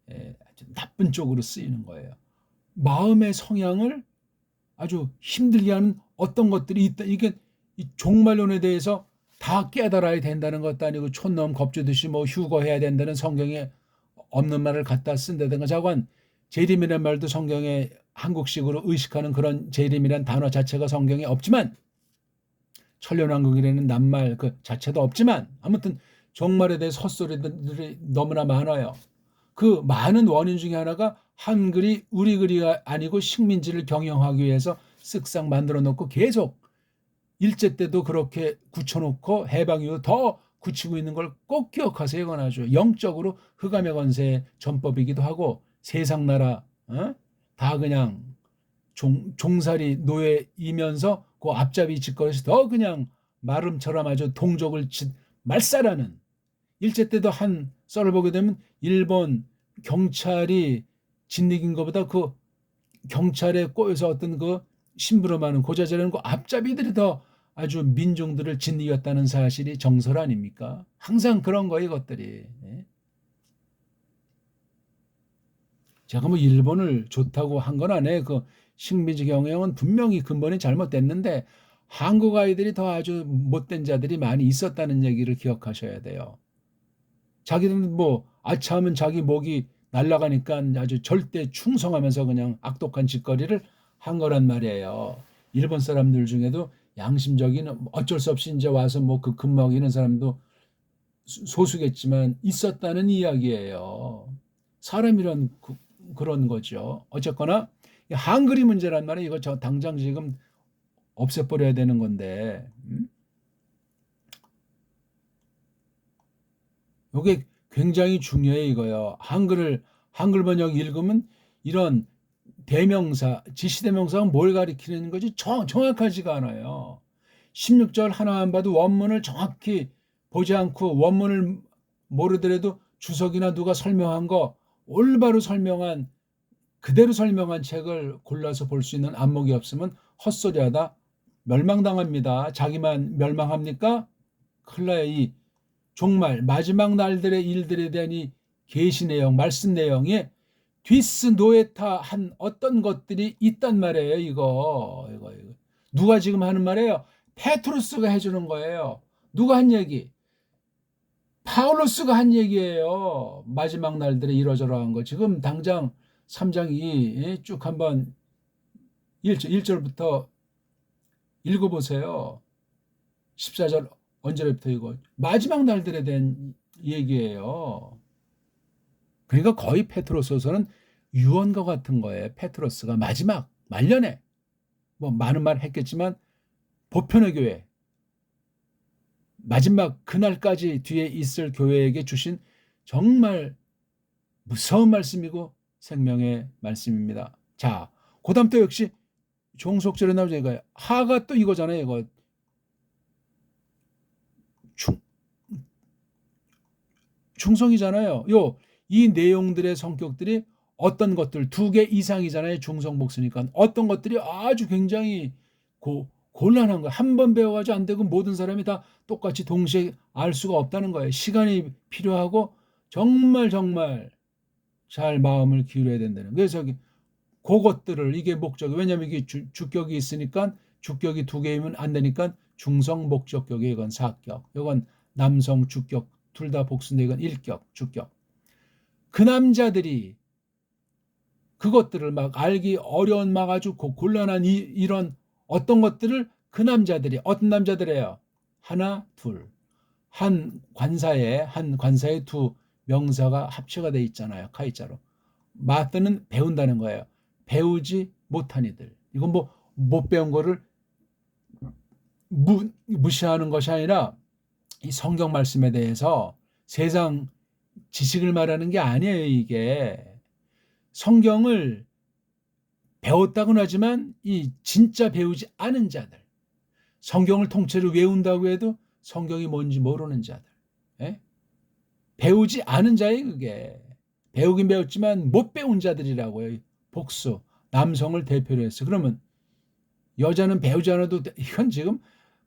아주 나쁜 쪽으로 쓰이는 거예요. 마음의 성향을 아주 힘들게 하는 어떤 것들이 있다. 이게 이 종말론에 대해서 다 깨달아야 된다는 것도 아니고 촌놈 겁주듯이 뭐 휴거해야 된다는 성경에 없는 말을 갖다 쓴다든가 자관 재림이라는 말도 성경에 한국식으로 의식하는 그런 재림이란 단어 자체가 성경에 없지만 천년왕국이라는 낱말 그 자체도 없지만 아무튼 종말에 대해서 헛소리들이 너무나 많아요. 그 많은 원인 중에 하나가 한글이 우리 글이 아니고 식민지를 경영하기 위해서 쓱싹 만들어 놓고 계속 일제 때도 그렇게 굳혀놓고 해방 이후 더 굳히고 있는 걸 꼭 기억하세요. 이건 아주 영적으로 흑암의 권세의 전법이기도 하고 세상 나라 다 그냥 종살이 노예이면서 그 앞잡이 짓거리에서 더 그냥 마름처럼 아주 동족을 말살하는 일제 때도 한 썰을 보게 되면 일본 경찰이 짓이긴 것보다 그 경찰에 꼬여서 어떤 그 심부름하는 고자질하는 그 앞잡이들이 더 아주 민중들을 짓이겼다는 사실이 정설 아닙니까? 항상 그런 거예요, 이것들이. 제가 뭐 일본을 좋다고 한 건 아니에요. 그 식민지 경영은 분명히 근본이 잘못됐는데 한국 아이들이 더 아주 못된 자들이 많이 있었다는 얘기를 기억하셔야 돼요. 자기들은 뭐 아차하면 자기 목이 날아가니까 아주 절대 충성하면서 그냥 악독한 짓거리를 한 거란 말이에요. 일본 사람들 중에도 양심적인 어쩔 수 없이 이제 와서 뭐 그 근무하고 있는 사람도 소수겠지만 있었다는 이야기예요. 사람이란 그런 거죠. 어쨌거나 한글이 문제란 말이에요. 이거 저 당장 지금 없애버려야 되는 건데 이게 굉장히 중요해요. 이거요. 한글 번역 읽으면 이런 대명사, 지시대명사가 뭘 가리키는 거지 정확하지가 않아요. 16절 하나만 봐도 원문을 정확히 보지 않고 원문을 모르더라도 주석이나 누가 설명한 거 올바로 설명한 그대로 설명한 책을 골라서 볼 수 있는 안목이 없으면 헛소리하다 멸망당합니다. 자기만 멸망합니까? 큰일 나요. 이 종말 마지막 날들의 일들에 대한 이 계시 내용, 말씀 내용에 디스 노에타 한 어떤 것들이 있단 말이에요. 이거. 누가 지금 하는 말이에요? 페트루스가 해주는 거예요. 누가 한 얘기? 파울로스가 한 얘기예요. 마지막 날들에 이러저러한 거. 지금 당장 3장 2 쭉 한번 1절부터 읽어보세요. 14절 언제부터 이거 마지막 날들에 대한 얘기예요. 그러니까 거의 페트로서서는 유언과 같은 거예요. 페트로스가 마지막 말년에 뭐 많은 말 했겠지만 보편의 교회 마지막 그날까지 뒤에 있을 교회에게 주신 정말 무서운 말씀이고 생명의 말씀입니다. 자, 그다음 또 역시 종속절에 나오죠. 이거 하가 또 이거잖아요. 이거 충성이잖아요. 이 내용들의 성격들이 어떤 것들 2개 이상이잖아요. 중성 복수니까 어떤 것들이 아주 굉장히 곤란한 거예요. 한 번 배워가지고 안 되고 모든 사람이 다 똑같이 동시에 알 수가 없다는 거예요. 시간이 필요하고 정말 잘 마음을 기울여야 된다는. 그래서 그것들을 이게 목적이 왜냐하면 이게 주격이 있으니까 주격이 2개이면 안 되니까 중성 목적격이 이건 사격. 이건 남성 주격 둘 다 복수인데 이건 일격 주격. 그 남자들이 그것들을 막 알기 어려운 막 아주 곤란한 이런 어떤 것들을 그 남자들이 어떤 남자들이에요? 하나, 둘. 한 관사에 2 명사가 합체가 돼 있잖아요. 카이자로. 마트는 배운다는 거예요. 배우지 못한 이들. 이건 뭐 못 배운 거를 무시하는 것이 아니라 이 성경 말씀에 대해서 세상 지식을 말하는 게 아니에요. 이게 성경을 배웠다고는 하지만 이 진짜 배우지 않은 자들, 성경을 통째로 외운다고 해도 성경이 뭔지 모르는 자들, 배우지 않은 자예요. 그게 배우긴 배웠지만 못 배운 자들이라고요. 복수, 남성을 대표로 해서. 그러면 여자는 배우지 않아도 이건 지금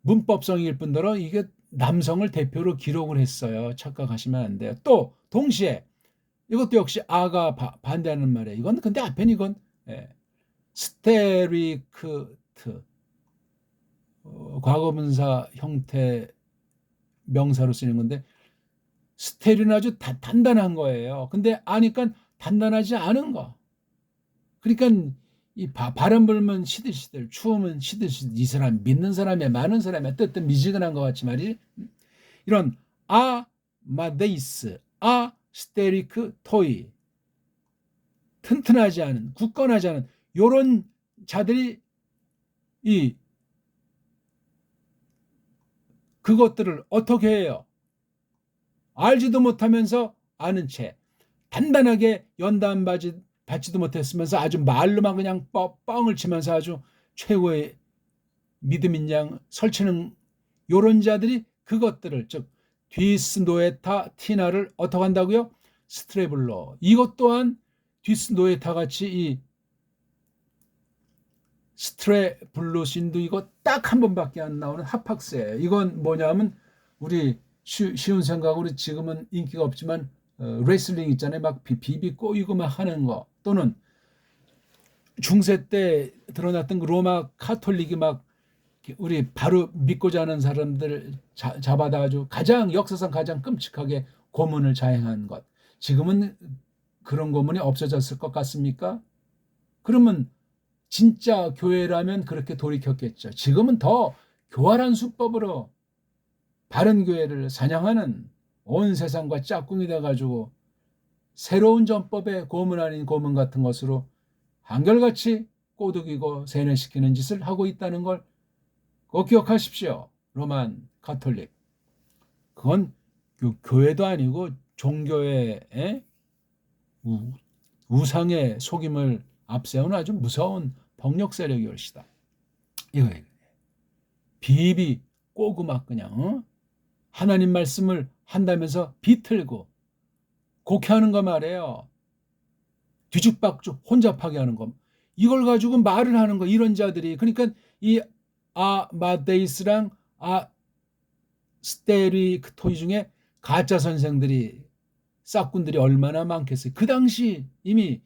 문법성일 뿐더러 이게 남성을 대표로 기록을 했어요. 착각하시면 안 돼요. 또 동시에 이것도 역시 아가 반대하는 말이에요. 이건 근데 앞에는 이건 스테리크트 과거분사 형태 명사로 쓰는 건데 스테리는 아주 단단한 거예요. 근데 아니까 단단하지 않은 거. 그러니까 이 바람 불면 시들시들 추우면 시들시들 이 사람 믿는 사람의 많은 사람의 어떤 미지근한 것 같이 말이지. 이런 아마데이스 스테리크 토이 튼튼하지 않은 굳건하지 않은 이런 자들이 그것들을 어떻게 해요? 알지도 못하면서 아는 채 단단하게 연단 받지도 못했으면서 아주 말로만 그냥 뻥을 치면서 아주 최고의 믿음인 양 설치는 요런 자들이 그것들을 즉 디스 노에타 티나를 어떻게 한다고요? 스트레블러. 이것 또한 디스 노에타 같이 이 스트레블로신도 이거 딱 한 번밖에 안 나오는 합학세예요. 이건 뭐냐면 우리 쉬운 생각으로 지금은 인기가 없지만 레슬링 있잖아요. 막 비비 꼬이고 막 하는 거 또는 중세 때 드러났던 그 로마 카톨릭이 막 우리 바로 믿고자 하는 사람들 잡아다 가지고 역사상 가장 끔찍하게 고문을 자행한 것. 지금은 그런 고문이 없어졌을 것 같습니까? 그러면 진짜 교회라면 그렇게 돌이켰겠죠. 지금은 더 교활한 수법으로 바른 교회를 사냥하는 온 세상과 짝꿍이 돼가지고 새로운 전법의 고문 아닌 고문 같은 것으로 한결같이 꼬드기고 세뇌시키는 짓을 하고 있다는 걸 꼭 기억하십시오. 로만 가톨릭. 그건 교회도 아니고 종교의 우상의 속임을 앞세운 아주 무서운 폭력 세력이 올시다. 이거 비비 꼬고 막 그냥 하나님 말씀을 한다면서 비틀고 곡해하는 거 말이에요. 뒤죽박죽 혼잡하게 하는 거. 이걸 가지고 말을 하는 거. 이런 자들이. 그러니까 이 아마데이스랑 스테리크토이 중에 가짜 선생들이 싹군들이 얼마나 많겠어요. 그 당시 이미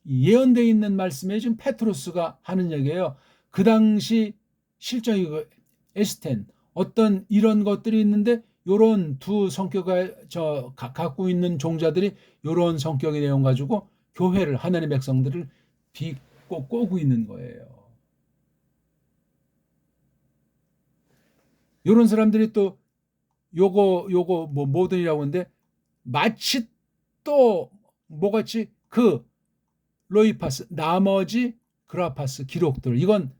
예언되어 있는 말씀에 지금 페트로스가 하는 얘기예요. 그 당시 실정이고 에스텐 어떤 이런 것들이 있는데 요런 두 성격을 갖고 있는 종자들이 요런 성격의 내용 가지고 교회를 하나님의 백성들을 비꼬 꼬고 있는 거예요. 요런 사람들이 또 요거 뭐 모든이라고 하는데 마치 또 뭐같이 그 로이파스 나머지 그라파스 기록들 이건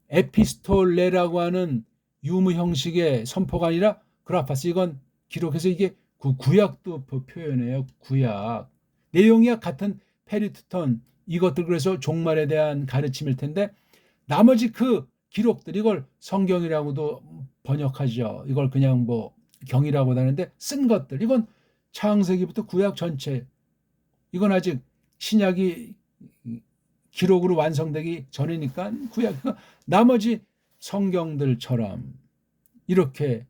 에피스톨레라고 하는 유무 형식의 선포가 아니라 그라파스 이건 기록해서 이게 구약도 표현해요. 구약 내용이 같은 페리투턴 이것들 그래서 종말에 대한 가르침일 텐데 나머지 그 기록들 이걸 성경이라고도 번역하죠. 이걸 그냥 뭐 경이라고도 하는데 쓴 것들 이건 창세기부터 구약 전체 이건 아직 신약이 기록으로 완성되기 전이니까 구약 나머지 성경들처럼 이렇게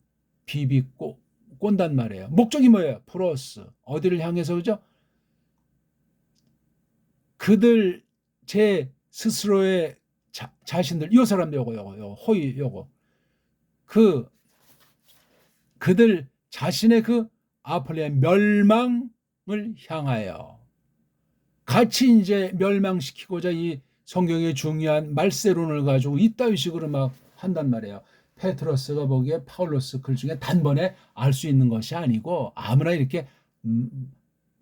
비비고 꼰단 말이에요. 목적이 뭐예요? 프로스 어디를 향해서 그죠? 그들 제 스스로의 자신들 요 사람들 요거 호의 요거 그들 자신의 그 아폴리의 멸망을 향하여 같이 이제 멸망시키고자 이 성경의 중요한 말세론을 가지고 이따위 식으로 막 한단 말이에요. 페트로스가 보기에 파울로스 글 중에 단번에 알 수 있는 것이 아니고 아무나 이렇게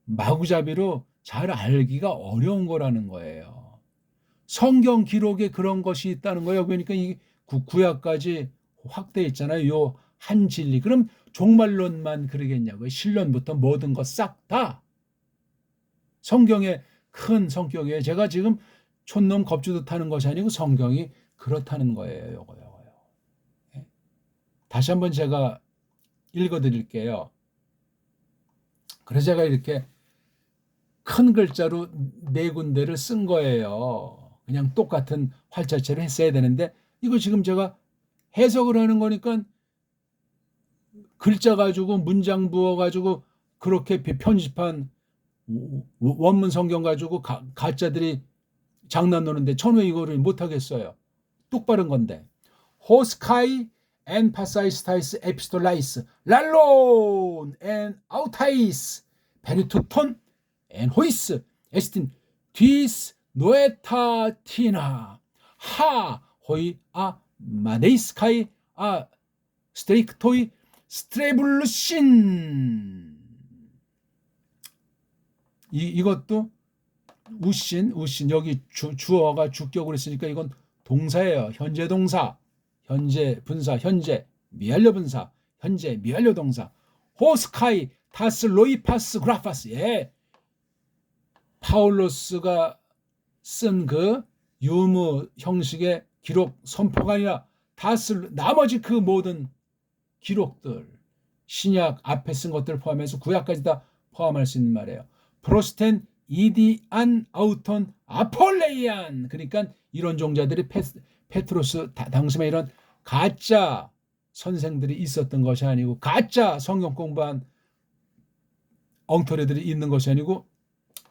마구잡이로 잘 알기가 어려운 거라는 거예요. 성경 기록에 그런 것이 있다는 거예요. 그러니까 이 구약까지 확대해 있잖아요. 요 한 진리. 그럼 종말론만 그러겠냐고요. 신론부터 모든 것 싹 다. 성경의 큰 성격이에요. 제가 지금 촌놈 겁주듯 하는 것이 아니고 성경이 그렇다는 거예요. 요거요. 다시 한번 제가 읽어드릴게요. 그래서 제가 이렇게 큰 글자로 4군데를 쓴 거예요. 그냥 똑같은 활자체로 했어야 되는데 이거 지금 제가 해석을 하는 거니까 글자 가지고 문장 부어 가지고 그렇게 편집한 원문 성경 가지고 가짜들이 장난 노는데 저는 이거를 못하겠어요. 똑바른 건데 호스카이 엔 파사이스타이스 에피스톨라이스 랄론 엔 아우타이스 베리투톤 엔 호이스 에스틴 디스 노에타티나 하 호이 아 마데이스카이 아 스트레이크토이 스트레블루신 이것도 우신 여기 주어가 주격으로 있으니까 이건 동사예요. 현재 동사 현재 분사 현재 미완료 분사 현재 미완료 동사 호스카이 타스 로이파스 그라파스 예 파울로스가 쓴 그 유무 형식의 기록 선포가 아니라 다스 나머지 그 모든 기록들 신약 앞에 쓴 것들 포함해서 구약까지 다 포함할 수 있는 말이에요. 프로스텐 이디안 아우톤 아폴레이안 그러니까 이런 종자들이 페트로스 당시에 이런 가짜 선생들이 있었던 것이 아니고 가짜 성경 공부한 엉터리들이 있는 것이 아니고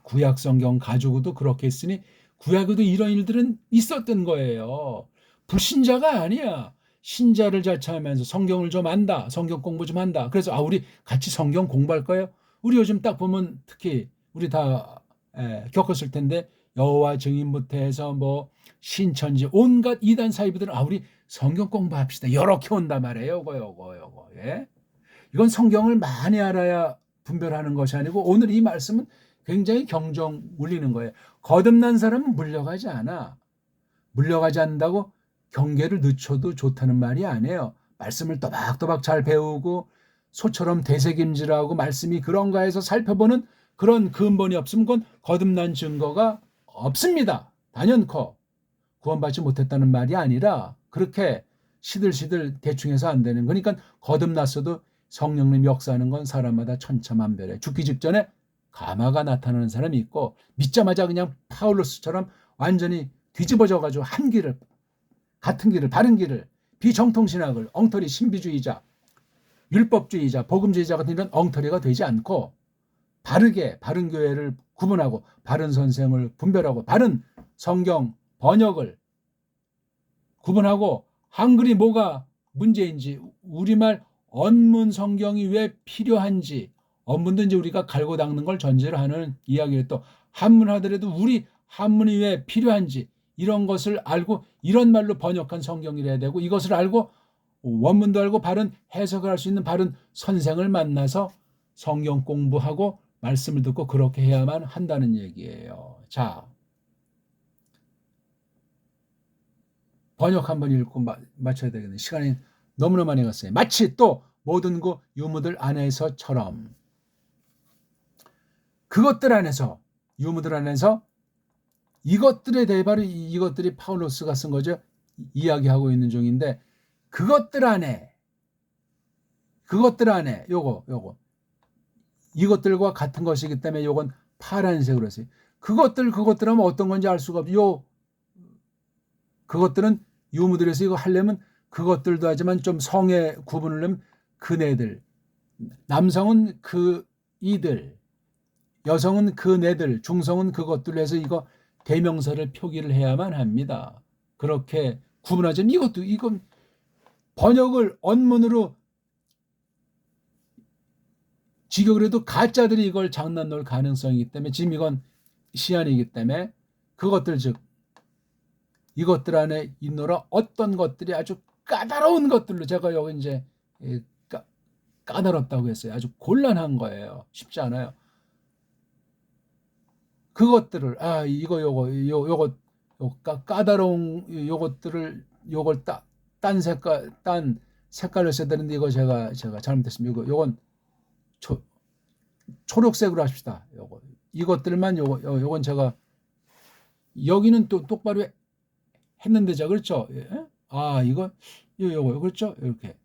구약 성경 가지고도 그렇게 했으니 구약에도 이런 일들은 있었던 거예요. 불신자가 아니야. 신자를 잘 찾으면서 성경을 좀 안다. 성경 공부 좀 한다. 그래서 우리 같이 성경 공부할 거예요. 우리 요즘 딱 보면 특히 우리 다 겪었을 텐데 여호와 증인부터 해서 뭐 신천지 온갖 이단 사이비들은 우리 성경 공부합시다. 이렇게 온단 말이에요. 요거. 예? 이건 성경을 많이 알아야 분별하는 것이 아니고 오늘 이 말씀은 굉장히 경종 울리는 거예요. 거듭난 사람은 물려가지 않아. 물려가지 않는다고 경계를 늦춰도 좋다는 말이 아니에요. 말씀을 또박또박 잘 배우고 소처럼 되새김질하고 말씀이 그런가 해서 살펴보는 그런 근본이 없으면 그건 거듭난 증거가 없습니다. 단연코 구원받지 못했다는 말이 아니라 그렇게 시들시들 대충 해서 안 되는 그러니까 거듭났어도 성령님 역사하는 건 사람마다 천차만별해. 죽기 직전에 가마가 나타나는 사람이 있고 믿자마자 그냥 파울로스처럼 완전히 뒤집어져가지고 한 길을 같은 길을 바른 길을 비정통신학을 엉터리 신비주의자 율법주의자, 복음주의자 같은 이런 엉터리가 되지 않고 바르게 바른 교회를 구분하고 바른 선생을 분별하고 바른 성경 번역을 구분하고 한글이 뭐가 문제인지 우리말 언문 성경이 왜 필요한지 언문도 이제 우리가 갈고 닦는 걸 전제로 하는 이야기를 또 한문 하더라도 우리 한문이 왜 필요한지 이런 것을 알고 이런 말로 번역한 성경이라야 되고 이것을 알고 원문도 알고 바른 해석을 할 수 있는 바른 선생을 만나서 성경 공부하고 말씀을 듣고 그렇게 해야만 한다는 얘기예요. 자, 번역 한번 읽고 마쳐야 되겠네. 시간이 너무나 많이 갔어요. 마치 또 모든 그 유무들 안에서처럼 그것들 안에서 유무들 안에서 이것들에 대해 바로 이것들이 파울로스가 쓴 거죠. 이야기하고 있는 중인데 그것들 안에 요거 이것들과 같은 것이기 때문에 요건 파란색으로 했어요. 그것들 하면 어떤 건지 알 수가 없어요. 그것들은 유무들에서 이거 하려면 그것들도 하지만 좀 성의 구분을 하면 그네들, 남성은 그 이들, 여성은 그네들, 중성은 그것들로 해서 이거 대명사를 표기를 해야만 합니다. 그렇게 구분하자면 이건 번역을 언문으로 직역을 해도 가짜들이 이걸 장난 놓을 가능성이기 때문에 지금 이건 시안이기 때문에 그것들 즉 이것들 안에 있노라 어떤 것들이 아주 까다로운 것들로 제가 여기 이제 까다롭다고 했어요. 아주 곤란한 거예요. 쉽지 않아요. 그것들을 요거 까다로운 요것들을 요걸 딴 색깔로 써야 되는데 이거 제가 잘못했습니다. 요건 초록색으로 합시다. 이것들만 요건 제가 여기는 또 똑바로 했는데 자 그렇죠? 예? 이거 요거 그렇죠? 이렇게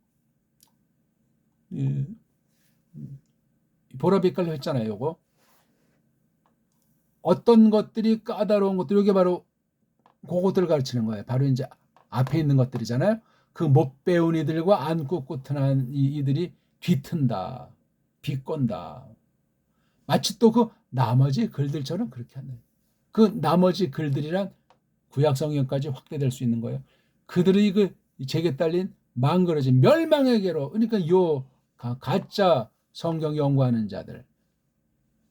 보라빛깔로 했잖아요. 요거 어떤 것들이 까다로운 것들 이게 바로 그것들을 가르치는 거예요. 바로 이제 앞에 있는 것들이잖아요. 그 못 배운 이들과 안 꿋꿋한 이들이 뒤튼다, 비꼰다. 마치 또 그 나머지 글들처럼 그렇게 한다. 그 나머지 글들이란 구약 성경까지 확대될 수 있는 거예요. 그들의 그 제게 딸린 망그러진 멸망에게로 그러니까 요 가짜 성경 연구하는 자들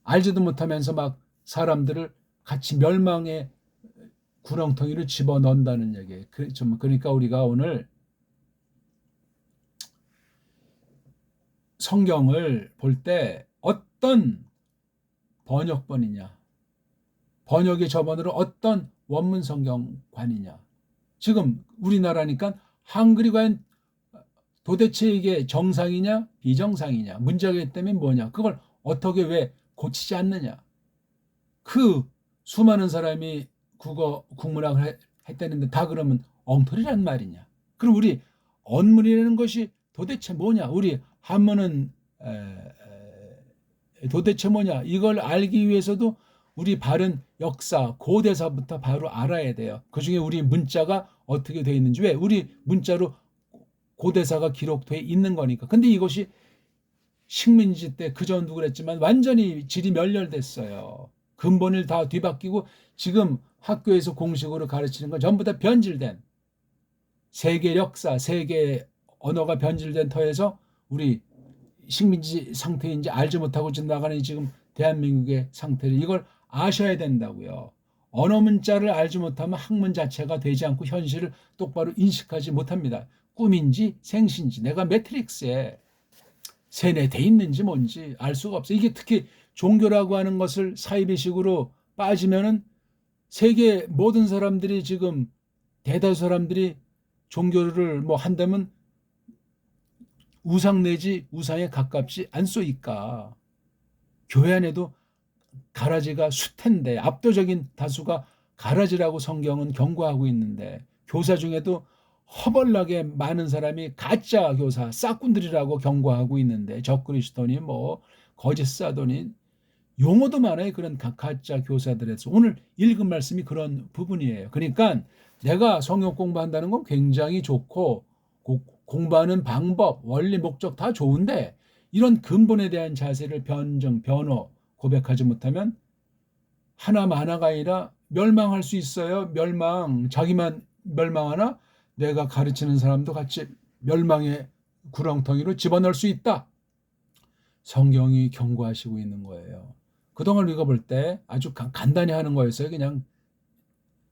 알지도 못하면서 막 사람들을 같이 멸망의 구렁텅이를 집어넣는다는 얘기예요. 그러니까 우리가 오늘 성경을 볼 때 어떤 번역본이냐 번역의 저번으로 어떤 원문 성경관이냐 지금 우리나라니까 한글이 과연 도대체 이게 정상이냐 비정상이냐 문제가 있다면 뭐냐 그걸 어떻게 왜 고치지 않느냐 그 수많은 사람이 국문학을 했다는데 다 그러면 엉터리란 말이냐 그럼 우리 언문이라는 것이 도대체 뭐냐 우리 한문은 도대체 뭐냐 이걸 알기 위해서도 우리 바른 역사 고대사부터 바로 알아야 돼요. 그중에 우리 문자가 어떻게 되어 있는지 왜 우리 문자로 고대사가 기록되어 있는 거니까. 근데 이것이 식민지 때 그전도 그랬지만 완전히 질이 멸렬됐어요. 근본을 다 뒤바뀌고 지금 학교에서 공식으로 가르치는 건 전부 다 변질된 세계 역사, 세계 언어가 변질된 터에서 우리 식민지 상태인지 알지 못하고 나가는 지금 대한민국의 상태를 이걸 아셔야 된다고요. 언어 문자를 알지 못하면 학문 자체가 되지 않고 현실을 똑바로 인식하지 못합니다. 꿈인지 생신지 내가 매트릭스에 세뇌돼 있는지 뭔지 알 수가 없어요. 이게 특히 종교라고 하는 것을 사이비식으로 빠지면은 세계 모든 사람들이 지금 대다수 사람들이 종교를 뭐 한다면 우상 내지 우상에 가깝지 않소이까. 교회 안에도 가라지가 숱한데 압도적인 다수가 가라지라고 성경은 경고하고 있는데 교사 중에도 허벌나게 많은 사람이 가짜 교사 싹꾼들이라고 경고하고 있는데 적그리스도니 뭐 거짓 사도니 용어도 많아요. 그런 가짜 교사들에서 오늘 읽은 말씀이 그런 부분이에요. 그러니까 내가 성경 공부한다는 건 굉장히 좋고 공부하는 방법, 원리, 목적 다 좋은데 이런 근본에 대한 자세를 변호, 고백하지 못하면 하나가 아니라 멸망할 수 있어요. 자기만 멸망하나 내가 가르치는 사람도 같이 멸망의 구렁텅이로 집어넣을 수 있다. 성경이 경고하시고 있는 거예요. 그동안 우리가 볼 때 아주 간단히 하는 거였어요. 그냥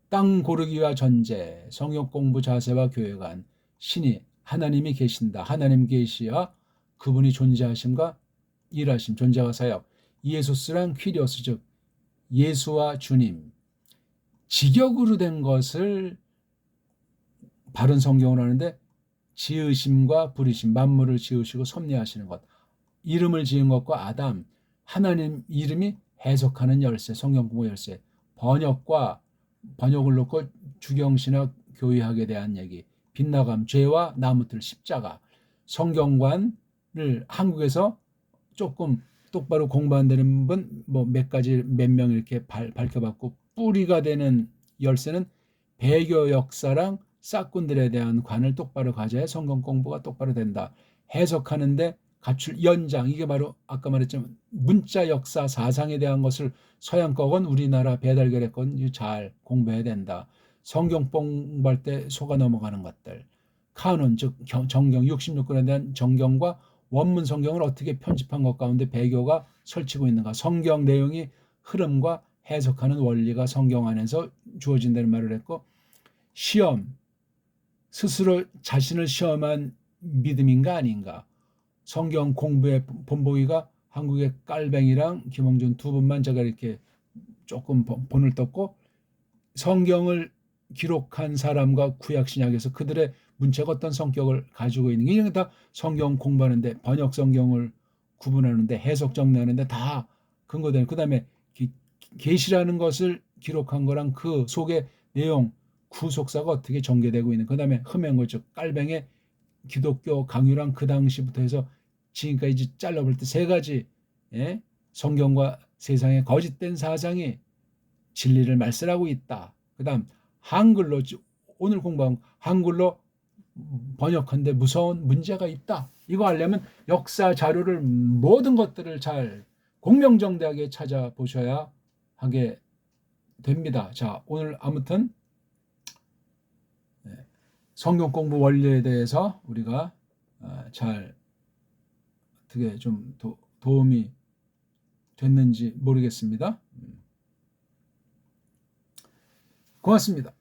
땅 고르기와 전제, 성역 공부 자세와 교회관, 신이 하나님이 계신다. 하나님 계시와 그분이 존재하심과 일하심, 존재와 사역, 이에소스랑 퀴리오스, 즉 예수와 주님, 직역으로 된 것을 바른 성경으로 하는데 지으심과 부리심, 만물을 지으시고 섭리하시는 것, 이름을 지은 것과 아담, 하나님 이름이 해석하는 열쇠, 성경 공부 열쇠, 번역을 놓고 주경신학 교의학에 대한 얘기, 빗나감, 죄와 나무틀, 십자가, 성경관을 한국에서 조금 똑바로 공부 안 되는 분 몇 가지 몇 명 이렇게 밝혀봤고, 뿌리가 되는 열쇠는 배교 역사랑 싹군들에 대한 관을 똑바로 가져야 성경 공부가 똑바로 된다. 해석하는데 갖출 연장, 이게 바로 아까 말했지만 문자 역사 사상에 대한 것을 서양 거건 우리나라 배달결의 건 잘 공부해야 된다. 성경 공부할 때 속아 넘어가는 것들, 카논 즉 정경 66권에 대한 정경과 원문 성경을 어떻게 편집한 것 가운데 배교가 설치고 있는가, 성경 내용이 흐름과 해석하는 원리가 성경 안에서 주어진다는 말을 했고, 시험, 스스로 자신을 시험한 믿음인가 아닌가, 성경 공부의 본보기가 한국의 깔뱅이랑 김홍준 두 분만 제가 이렇게 조금 본을 떴고, 성경을 기록한 사람과 구약 신약에서 그들의 문체가 어떤 성격을 가지고 있는 게 이런 게 다 성경 공부하는데, 번역 성경을 구분하는데, 해석 정리하는데 다 근거되는, 그다음에 계시라는 것을 기록한 거랑 그 속의 내용, 구속사가 어떻게 전개되고 있는, 그다음에 흠행어 즉 깔뱅의 기독교 강유랑 그 당시부터 해서 지금까지 잘라볼 때 세 가지, 예? 성경과 세상의 거짓된 사상이 진리를 말씀하고 있다. 그다음 한글로, 오늘 공부한 한글로 번역한데 무서운 문제가 있다. 이거 하려면 역사 자료를, 모든 것들을 잘 공명정대하게 찾아보셔야 하게 됩니다. 자, 오늘 아무튼 성경 공부 원리에 대해서 우리가 잘 어떻게 좀 도움이 됐는지 모르겠습니다. 고맙습니다.